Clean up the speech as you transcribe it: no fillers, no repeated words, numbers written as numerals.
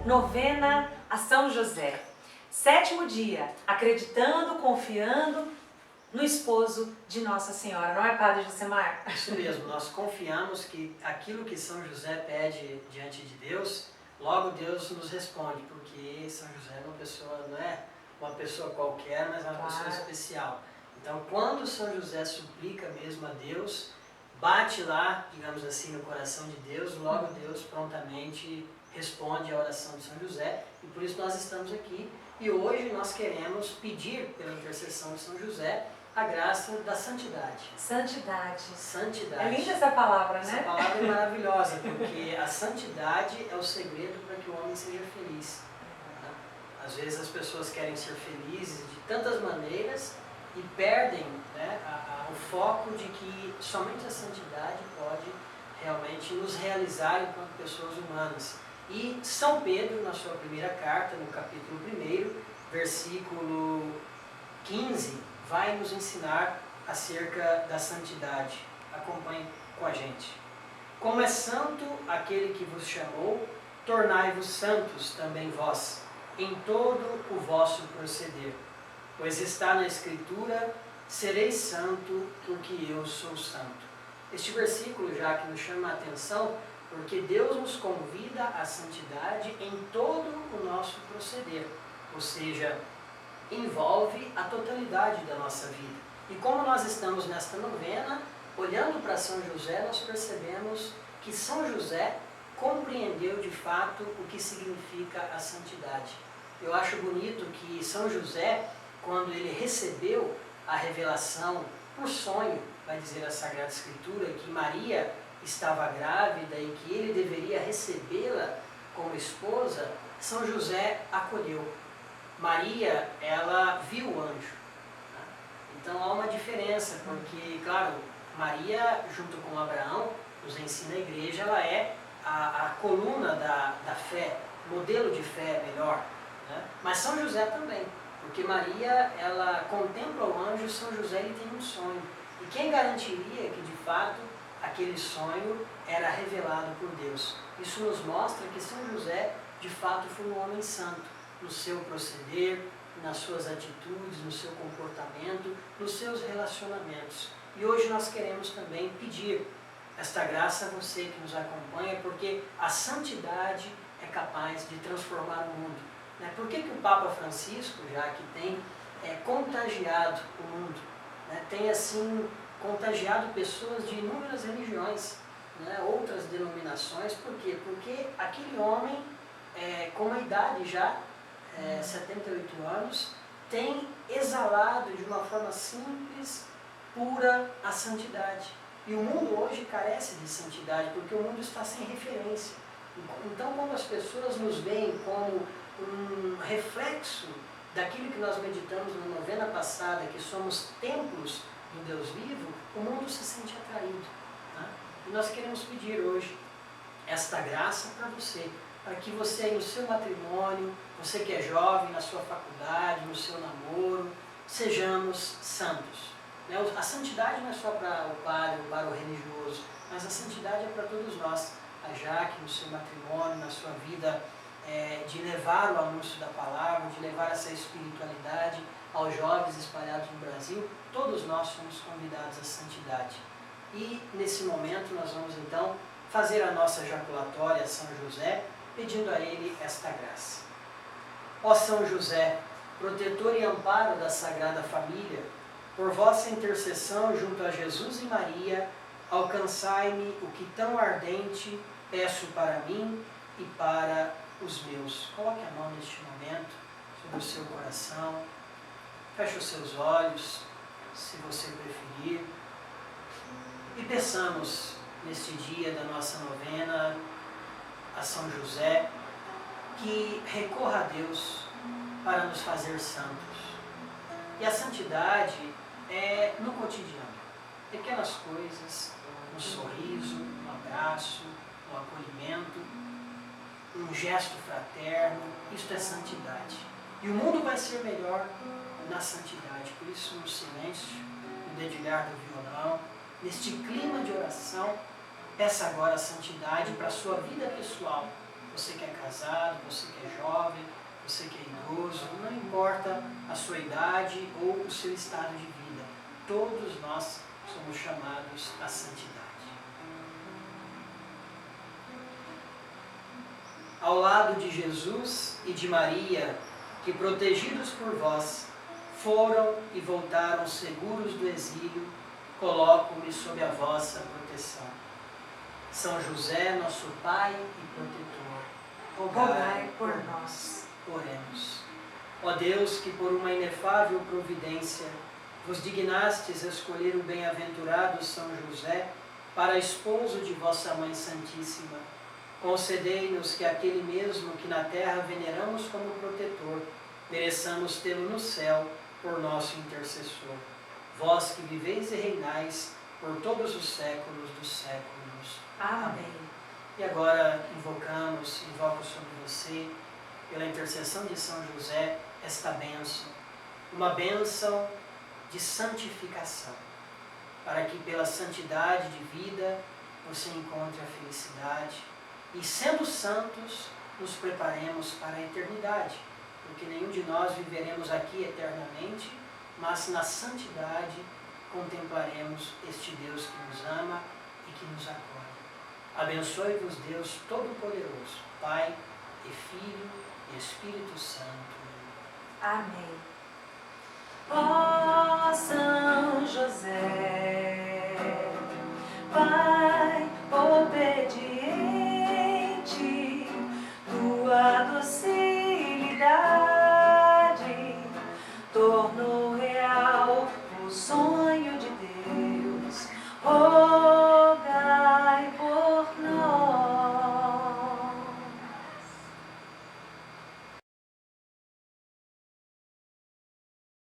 Novena a São José. 7º dia, acreditando, confiando no esposo de Nossa Senhora. Não é, Padre Josemar? Isso mesmo, nós confiamos que aquilo que São José pede diante de Deus, logo Deus nos responde, porque São José não é uma pessoa qualquer, mas é uma pessoa especial. Então, quando São José suplica mesmo a Deus, bate lá, digamos assim, no coração de Deus, logo Deus prontamente responde a oração de São José, e por isso nós estamos aqui. E hoje nós queremos pedir, pela intercessão de São José, a graça da santidade. Santidade. Santidade. É linda essa palavra, né? Essa palavra é maravilhosa, porque a santidade é o segredo para que o homem seja feliz. Às vezes as pessoas querem ser felizes de tantas maneiras e perdem, né, o foco de que somente a santidade pode realmente nos realizar enquanto pessoas humanas. E São Pedro, na sua primeira carta, no capítulo 1, versículo 15, vai nos ensinar acerca da santidade. Acompanhe com a gente. Como é santo aquele que vos chamou, tornai-vos santos também vós, em todo o vosso proceder. Pois está na Escritura, sereis santo, porque eu sou santo. Este versículo já que nos chama a atenção, porque Deus nos convida à santidade em todo o nosso proceder, ou seja, envolve a totalidade da nossa vida. E como nós estamos nesta novena, olhando para São José, nós percebemos que São José compreendeu de fato o que significa a santidade. Eu acho bonito que São José, quando ele recebeu a revelação por sonho, vai dizer a Sagrada Escritura, que Maria estava grávida e que ele deveria recebê-la como esposa, São José acolheu. Maria, ela viu o anjo. Então há uma diferença, porque, claro, Maria, junto com Abraão, nos ensina a igreja, ela é a coluna da fé, modelo de fé melhor. Né? Mas São José também, porque Maria, ela contempla o anjo, São José ele tem um sonho. E quem garantiria que, de fato, aquele sonho era revelado por Deus? Isso nos mostra que São José, de fato, foi um homem santo, no seu proceder, nas suas atitudes, no seu comportamento, nos seus relacionamentos. E hoje nós queremos também pedir esta graça a você que nos acompanha, porque a santidade é capaz de transformar o mundo. Né? Por que o Papa Francisco, já que tem contagiado o mundo, né? Tem assim contagiado pessoas de inúmeras religiões, né? Outras denominações? Por quê? Porque aquele homem, com uma idade já, 78 anos, tem exalado de uma forma simples, pura, a santidade. E o mundo hoje carece de santidade, porque o mundo está sem referência. Então, quando as pessoas nos veem como um reflexo daquilo que nós meditamos na novena passada, que somos templos do Deus vivo, o mundo se sente atraído. Tá? E nós queremos pedir hoje esta graça para você, para que você aí no seu matrimônio, você que é jovem, na sua faculdade, no seu namoro, sejamos santos. Né? A santidade não é só para o padre, para o religioso, mas a santidade é para todos nós. A Jaque, no seu matrimônio, na sua vida, de levar o anúncio da palavra, de levar essa espiritualidade aos jovens espalhados no Brasil, todos nós somos convidados à santidade. E nesse momento nós vamos então fazer a nossa jaculatória a São José, pedindo a ele esta graça. Ó São José, protetor e amparo da Sagrada Família, por vossa intercessão junto a Jesus e Maria, alcançai-me o que tão ardente peço para mim e para os meus. Coloque a mão neste momento sobre o seu coração, feche os seus olhos, se você preferir, e peçamos neste dia da nossa novena a São José que recorra a Deus para nos fazer santos. E a santidade é no cotidiano, pequenas coisas, um sorriso, um abraço, um acolhimento, um gesto fraterno, isto é santidade. E o mundo vai ser melhor na santidade. Por isso, no silêncio, no dedilhar do violão, neste clima de oração, peça agora a santidade para a sua vida pessoal, Você que é casado, você que é jovem, você que é idoso, não importa a sua idade ou o seu estado de vida, todos nós somos chamados à santidade. Ao lado de Jesus e de Maria, que protegidos por vós, foram e voltaram seguros do exílio, coloco-me sob a vossa proteção. São José, nosso Pai e protetor, rogai por nós. Oremos. Ó Deus, que por uma inefável providência vos dignastes escolher o bem-aventurado São José para esposo de vossa Mãe Santíssima, concedei-nos que aquele mesmo que na terra veneramos como protetor, mereçamos tê-lo no céu por nosso intercessor. Vós que viveis e reinais por todos os séculos dos séculos. Amém. E agora invoco sobre você, pela intercessão de São José, esta bênção. Uma bênção de santificação, para que pela santidade de vida você encontre a felicidade e, sendo santos, nos preparemos para a eternidade, porque nenhum de nós viveremos aqui eternamente, mas na santidade contemplaremos este Deus que nos ama e que nos acolhe. Abençoe-vos Deus Todo-Poderoso, Pai e Filho e Espírito Santo. Amém. Ó São José, Pai obediente, tua docilidade tornou